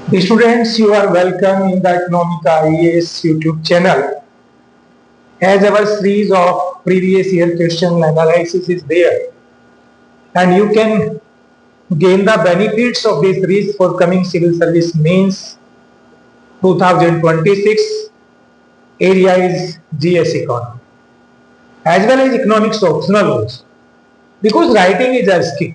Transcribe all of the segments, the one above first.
The students, you are welcome in the Economic IAS YouTube channel. As our series of previous year question analysis is there, and you can gain the benefits of this series for coming civil service mains 2026. Area is GS economy, as well as economics optional also. Because writing is a skill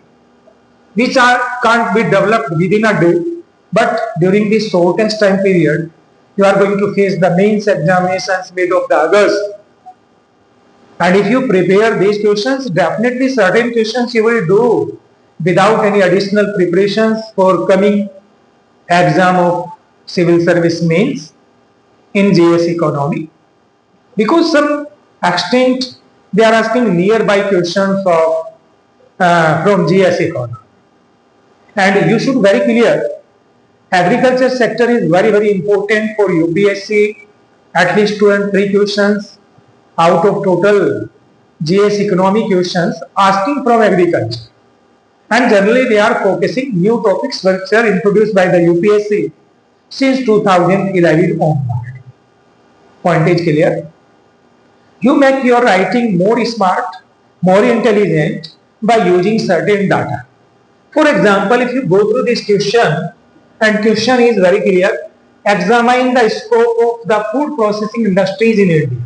which can't be developed within a day, but during this shortest time period, you are going to face the mains examinations made of the August. And if you prepare these questions, definitely certain questions you will do without any additional preparations for coming exam of civil service mains in GS economy. Because some extent they are asking nearby questions of from GS economy. And you should very clear, agriculture sector is very important for UPSC, at least 2 and 3 questions out of total GS economy questions asking from agriculture. And generally they are focusing new topics which are introduced by the UPSC since 2011 onward. Point is clear? You make your writing more smart, more intelligent by using certain data. For example, if you go through this question, and question is very clear, examine the scope of the food processing industries in India.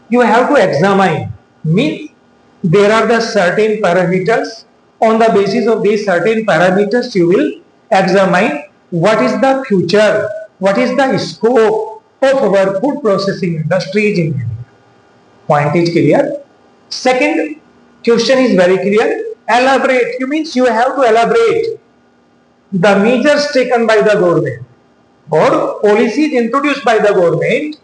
You have to examine, means there are the certain parameters. On the basis of these certain parameters, you will examine what is the future, what is the scope of our food processing industries in India. Point is clear. Second question is very clear. Elaborate. You means you have to elaborate the measures taken by the government or policies introduced by the government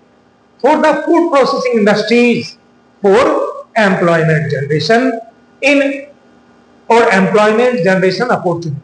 for the food processing industries for employment generation in or employment generation opportunity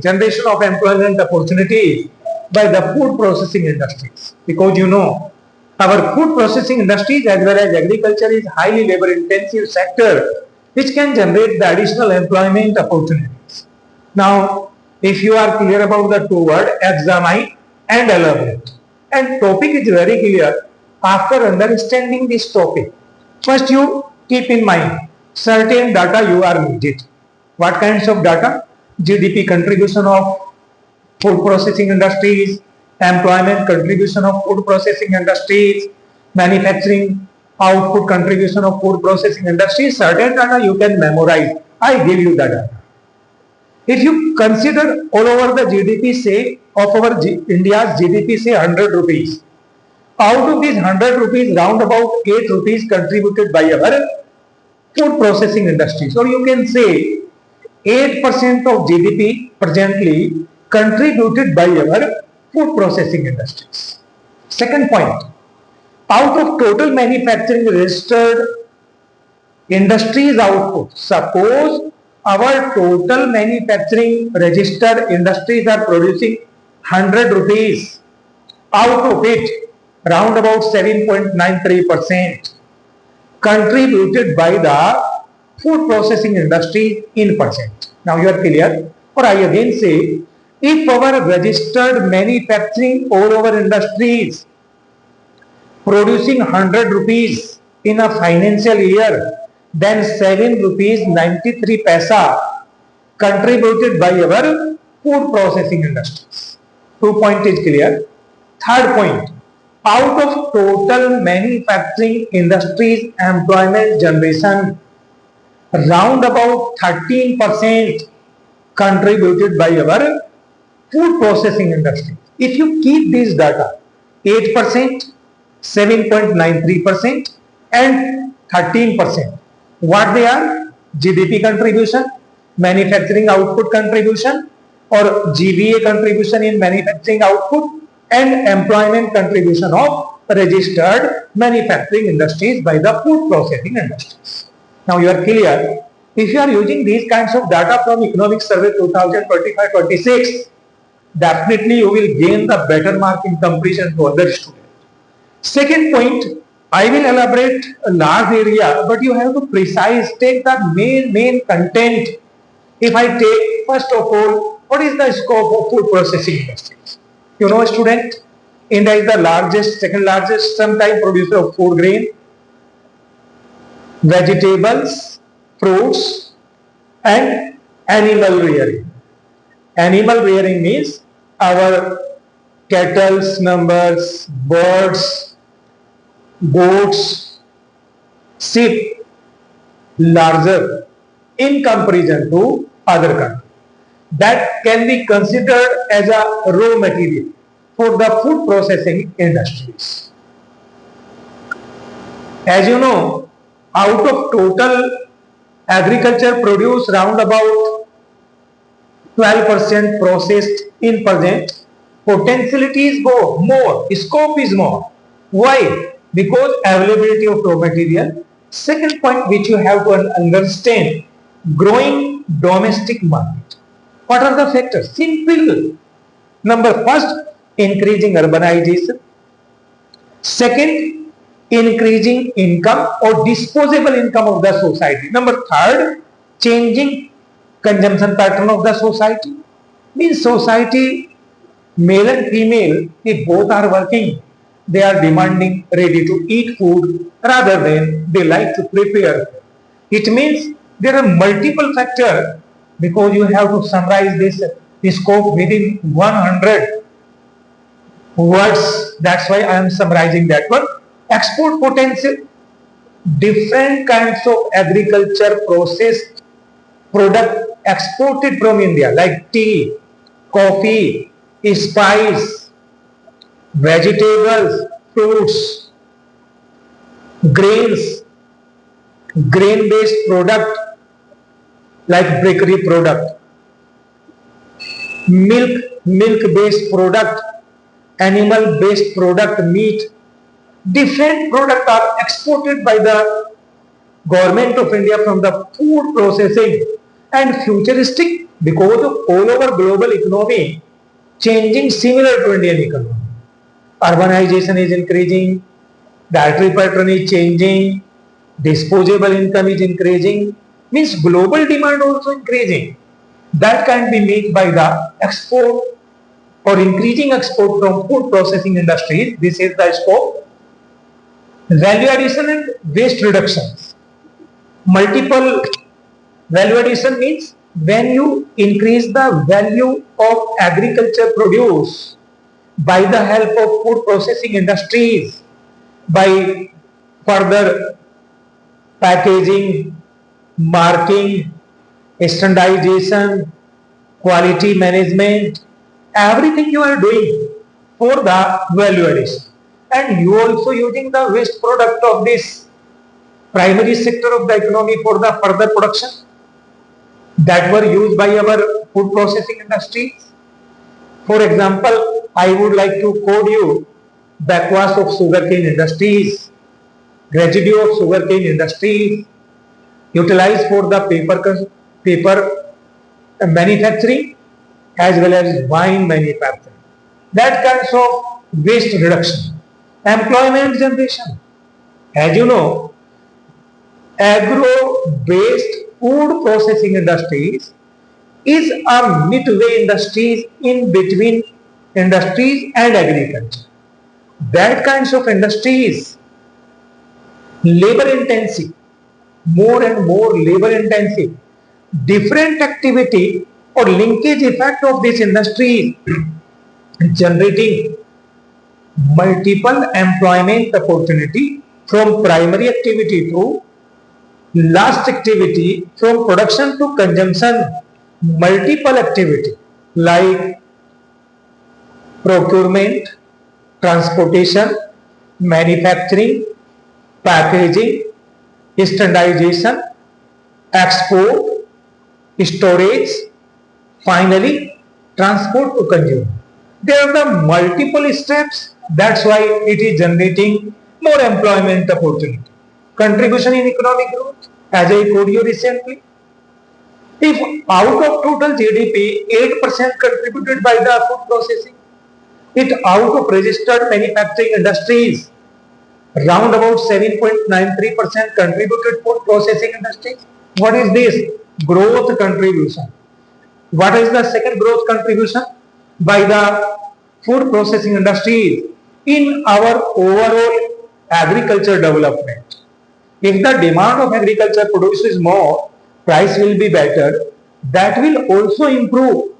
generation of employment opportunities by the food processing industries, because you know our food processing industries as well as agriculture is highly labor intensive sector which can generate the additional employment opportunities. Now, if you are clear about the two words, examine and elaborate, and topic is very clear, after understanding this topic, first you keep in mind certain data you are needed. What kinds of data? GDP contribution of food processing industries, employment contribution of food processing industries, manufacturing output contribution of food processing industries. Certain data you can memorize. I give you the data. If you consider all over the GDP, say of our India's GDP, say 100 rupees, out of these 100 rupees, round about 8 rupees contributed by our food processing industries. Or you can say 8% of GDP presently contributed by our food processing industries. Second point, out of total manufacturing registered industries output, suppose our total manufacturing registered industries are producing 100 rupees, out of it round about 7.93% contributed by the food processing industry in percent. Now you are clear? Or I again say, if our registered manufacturing all over industries producing 100 rupees in a financial year, then 7 rupees 93 paisa contributed by our food processing industries. 2 point is clear. Third point, out of total manufacturing industries employment generation, round about 13% contributed by our food processing industry. If you keep this data, 8%, 7.93% and 13%, what they are? GDP contribution, manufacturing output contribution or GVA contribution in manufacturing output, and employment contribution of registered manufacturing industries by the food processing industries. Now you are clear. If you are using these kinds of data from Economic Survey 2025-26, definitely you will gain the better mark in comparison to other students. Second point, I will elaborate a large area, but you have to take the main content. If I take first of all What is the scope of food processing industries? You know, student, India is the largest, second largest, sometime producer of food grain, vegetables, fruits, and animal rearing. Animal rearing means our cattle, numbers, birds, goats, sheep larger in comparison to other countries. That can be considered as a raw material for the food processing industries. As you know, out of total agriculture produce round about 12% processed in present, potentiality is more, scope is more. Why? Because availability of raw material. Second point which you have to understand, growing domestic market. What are the factors? Simple. Number first, increasing urbanization. Second, increasing income or disposable income of the society. Number third, changing consumption pattern of the society. Means society, male and female, if both are working, they are demanding ready to eat food rather than they like to prepare. It means there are multiple factors because you have to summarize this scope within 100 words. That's why I am summarizing that one. Export potential, different kinds of agriculture processed product exported from India like tea, coffee, spice, vegetables, fruits, grains, grain-based product like bakery product, milk-based product, animal-based product, meat. Different products are exported by the government of India from the food processing and futuristic because of all over global economy changing similar to Indian economy. Urbanization is increasing, dietary pattern is changing, disposable income is increasing, means global demand also increasing. That can be met by the export or increasing export from food processing industries. This is the scope. Value addition and waste reductions. Multiple value addition means when you increase the value of agriculture produce by the help of food processing industries, by further packaging, marking, standardization, quality management, everything you are doing for the value addition. And you also using the waste product of this primary sector of the economy for the further production that were used by our food processing industries. For example, I would like to quote you backwash of sugarcane industries, residue of sugarcane industries, utilized for the paper manufacturing as well as wine manufacturing. That kinds of waste reduction. Employment generation. As you know, agro-based food processing industries is a midway industries in between industries and agriculture. That kinds of industries, labor intensive, more and more labor intensive, different activity or linkage effect of this industry generating multiple employment opportunity from primary activity to last activity, from production to consumption, multiple activity like procurement, transportation, manufacturing, packaging, standardization, export, storage, finally transport to consumer. There are the multiple steps. That's why it is generating more employment opportunity. Contribution in economic growth, as I told you recently. If out of total GDP, 8% contributed by the food processing, it out of registered manufacturing industries, round about 7.93% contributed food processing industries. What is this? Growth contribution. What is the second growth contribution by the food processing industries in our overall agriculture development? If the demand of agriculture produces more, price will be better. That will also improve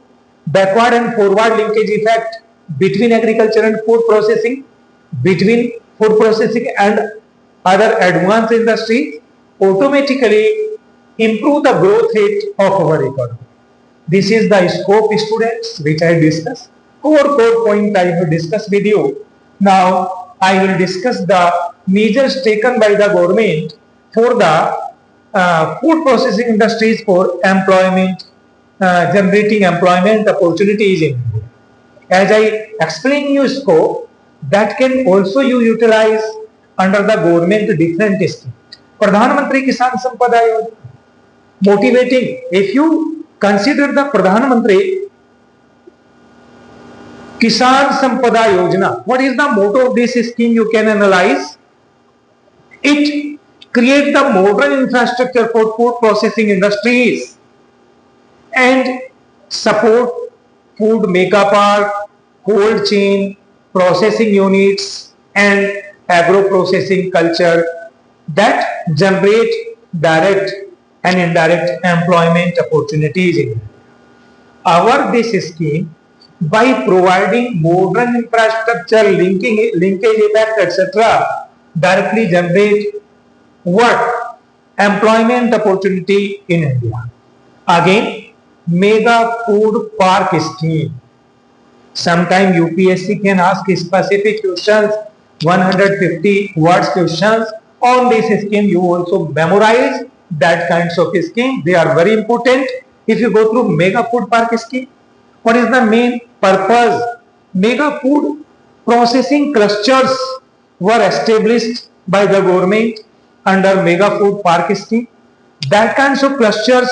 backward and forward linkage effect between agriculture and food processing, between food processing and other advanced industries, automatically improve the growth rate of our economy. This is the scope, students, which I discussed. Core point I have discussed with you. Now I will discuss the measures taken by the government for the food processing industries for employment, generating employment opportunities in India. As I explain you scope, that can also you utilize under the government different scheme. Pradhan Mantri Kisan Sampada Yojana, motivating. If you consider the Pradhan Mantri Kisan Sampada Yojana, what is the motto of this scheme? You can analyze. It creates the modern infrastructure for food processing industries and support food mega park, cold chain, processing units, and agro processing culture that generate direct and indirect employment opportunities in India. Our this scheme, by providing modern infrastructure, linkage effect, etc., directly generate what? Employment opportunity in India. Again, mega food park scheme. Sometime UPSC can ask specific questions, 150 words questions on this scheme. You also memorize that kinds of scheme. They are very important. If you go through mega food park scheme, what is the main purpose? Mega food processing clusters were established by the government under mega food park scheme. That kinds of clusters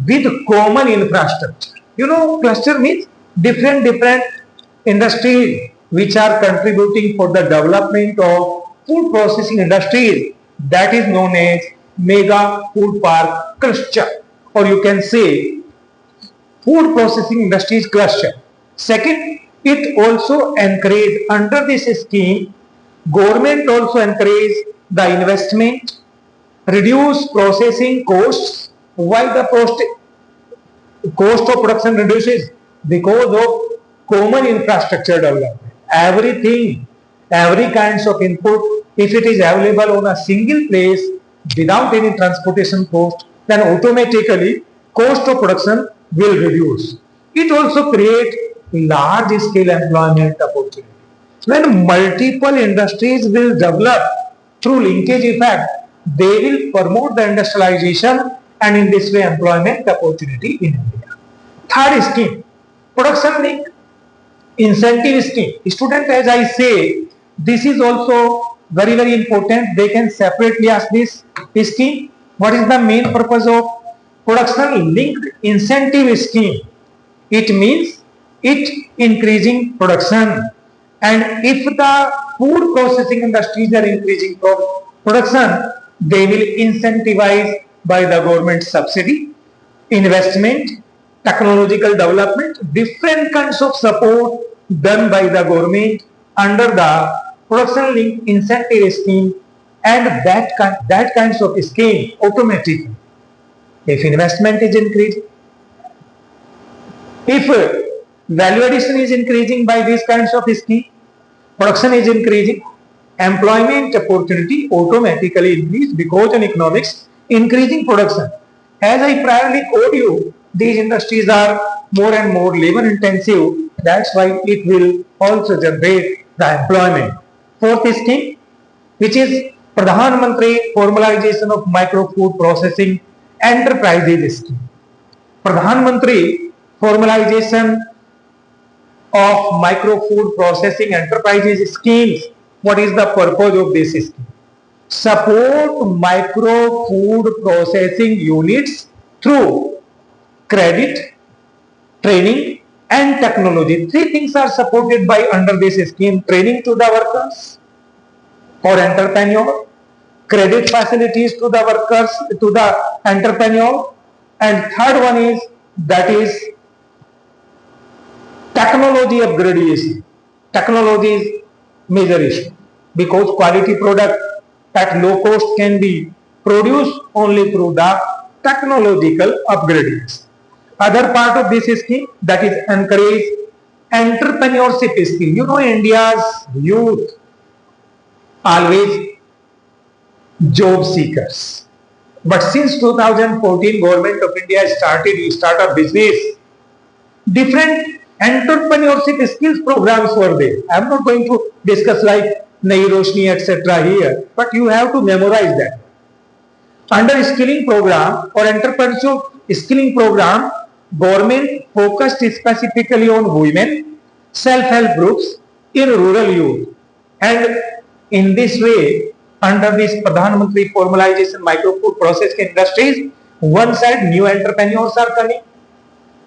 with common infrastructure. You know, cluster means different industries which are contributing for the development of food processing industries. That is known as mega food park cluster, or you can say food processing industries cluster. Second, it also encourage under this scheme, government also encourage the investment, reduce processing costs. Why the cost of production reduces? Because of common infrastructure development. Everything, every kinds of input, if it is available on a single place without any transportation cost, then automatically cost of production will reduce. It also creates large scale employment opportunity. When multiple industries will develop through linkage effect, they will promote the industrialization and in this way employment opportunity in India. Third scheme, production link incentive scheme. Student, as I say, this is also very important. They can separately ask this scheme. What is the main purpose of production linked incentive scheme? It means it increasing production, and if the food processing industries are increasing production, they will incentivize by the government subsidy, investment, technological development, different kinds of support done by the government under the production link incentive scheme, and that kinds of scheme automatically, if investment is increased, if value addition is increasing by these kinds of scheme, production is increasing, employment opportunity automatically increase because in economics, increasing production. As I priorly told you, these industries are more and more labor intensive. That's why it will also generate the employment. Fourth scheme, which is Pradhan Mantri Formalization of Micro Food Processing Enterprises Scheme. Pradhan Mantri Formalization of Micro Food Processing Enterprises Schemes. What is the purpose of this scheme? Support micro food processing units through credit, training, and technology. Three things are supported by under this scheme: training to the workers or entrepreneur, credit facilities to the workers, to the entrepreneur, and third one is that is technology upgradation. Technology is major issue because quality product at low cost can be produced only through the technological upgrades. Other part of this scheme that is encourage entrepreneurship skill. You know, India's youth always job seekers. But since 2014, Government of India started startup business. Different entrepreneurship skills programs were there. I am not going to discuss like Nehru, etc. here, but you have to memorize that. Under skilling program or entrepreneurship skilling program, government focused specifically on women, self-help groups in rural youth. And in this way, under this Pradhan Mantri formalization micro food processing industries, one side new entrepreneurs are coming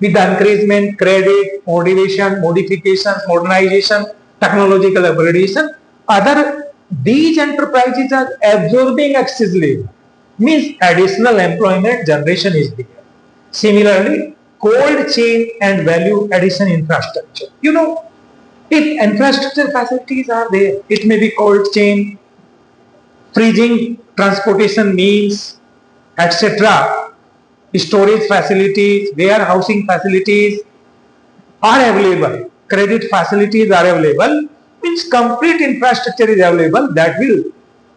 with the encouragement, credit, motivation, modifications, modernization, technological upgradation. Other, these enterprises are absorbing excess labor, means additional employment generation is there. Similarly, cold chain and value addition infrastructure. You know, if infrastructure facilities are there, it may be cold chain, freezing, transportation means, etc. Storage facilities, warehousing facilities are available, credit facilities are available, means complete infrastructure is available that will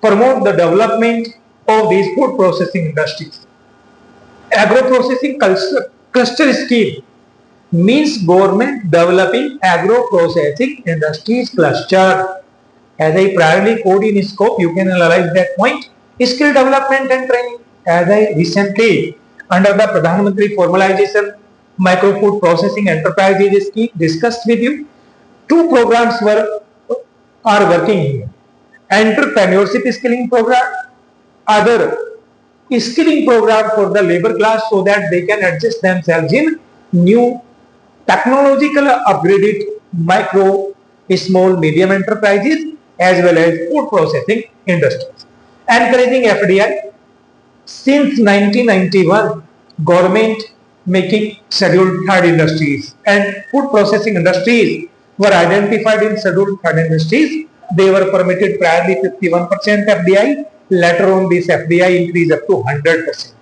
promote the development of these food processing industries. Agro processing cluster scheme means government developing agro processing industries cluster. As I priorly code in scope, you can analyze that point. Skill development and training. As I recently, under the Pradhan Mantri formalization micro food processing enterprises scheme discussed with you, two programs are working here. Entrepreneurship skilling program, other skilling program for the labor class so that they can adjust themselves in new technological upgraded micro, small, medium enterprises as well as food processing industries. Encouraging FDI. Since 1991, government making scheduled third industries and food processing industries were identified in scheduled third industries. They were permitted priorly 51% FDI. Later on, this FDI increased up to 100%.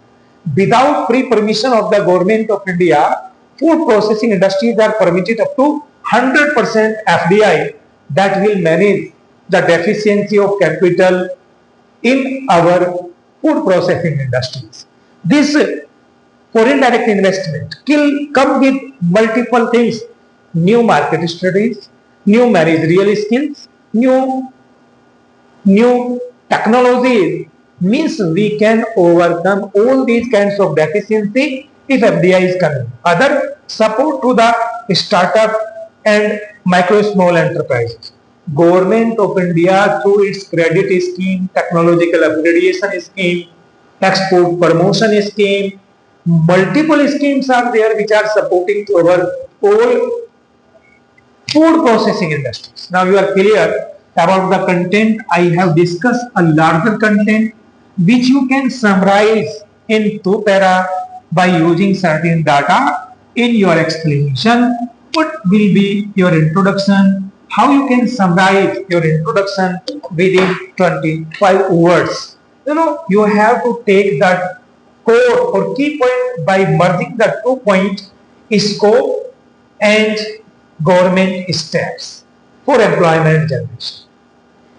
Without pre-permission of the Government of India, food processing industries are permitted up to 100% FDI that will manage the deficiency of capital in our food processing industries. This foreign direct investment will come with multiple things: new market strategies, new managerial skills, new technologies. Means we can overcome all these kinds of deficiency if FDI is coming. Other support to the startup and micro small enterprises. Government of India through its credit scheme, technological upgradation scheme, export promotion scheme, multiple schemes are there which are supporting to our all food processing industries. Now you are clear about the content. I have discussed a larger content which you can summarize in two para by using certain data in your explanation. What will be your introduction? How you can summarize your introduction within 25 words? You know, you have to take that core or key point by merging the 2 point scope and government steps for employment generation.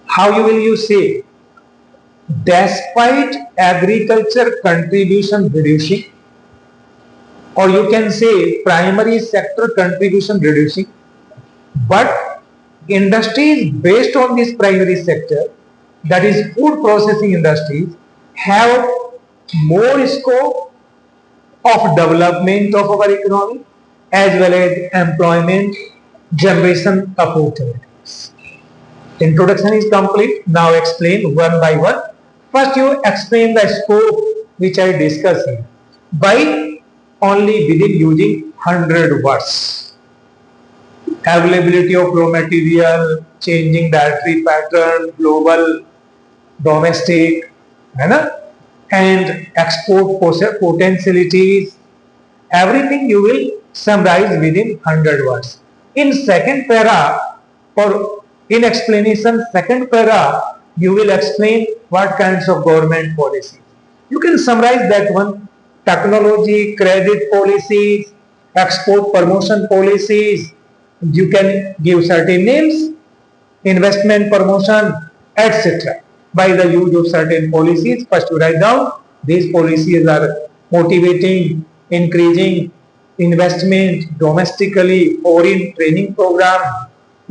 How you will you say? Despite agriculture contribution reducing, or you can say primary sector contribution reducing, but industries based on this primary sector, that is food processing industries, have more scope of development of our economy as well as employment generation opportunities. Introduction is complete. Now explain one by one. First you explain the scope which I discussed here by only within using 100 words. Availability of raw material, changing dietary pattern, global, domestic, and export potentialities, Everything you will summarize within 100 words. In second para, or in explanation, second para, you will explain what kinds of government policies. You can summarize that one: technology, credit policies, export promotion policies. You can give certain names: investment promotion, etc. By the use of certain policies, first you write down these policies are motivating, increasing investment domestically, foreign training program,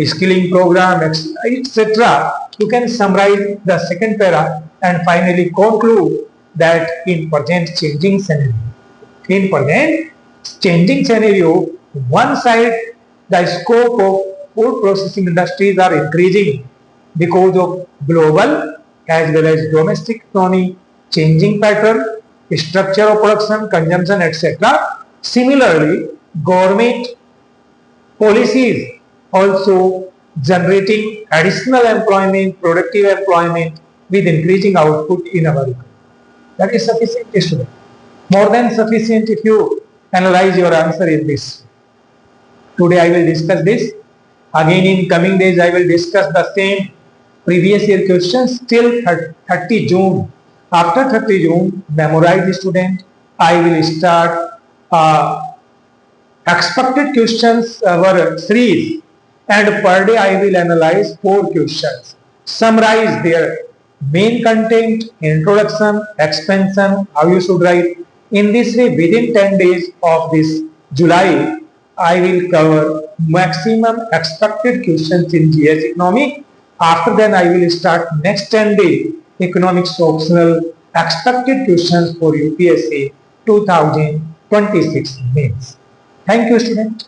skilling program, etc. You can summarize the second para and finally conclude that in present changing scenario. In present changing scenario, one side the scope of food processing industries are increasing because of global as well as domestic economy changing pattern, structure of production, consumption, etc. Similarly, government policies also generating additional employment, productive employment with increasing output in our economy. That is sufficient, student. More than sufficient if you analyze your answer in this. Today I will discuss this. Again in coming days I will discuss the same previous year questions till 30 June. After 30 June, memorize the student. I will start expected questions our series, and per day I will analyze 4 questions. Summarize their main content, introduction, expansion, how you should write. In this way, within 10 days of this July, I will cover maximum expected questions in GS economy. After that, I will start next 10 day economics optional expected questions for UPSC 2026 mains. Thank you, student.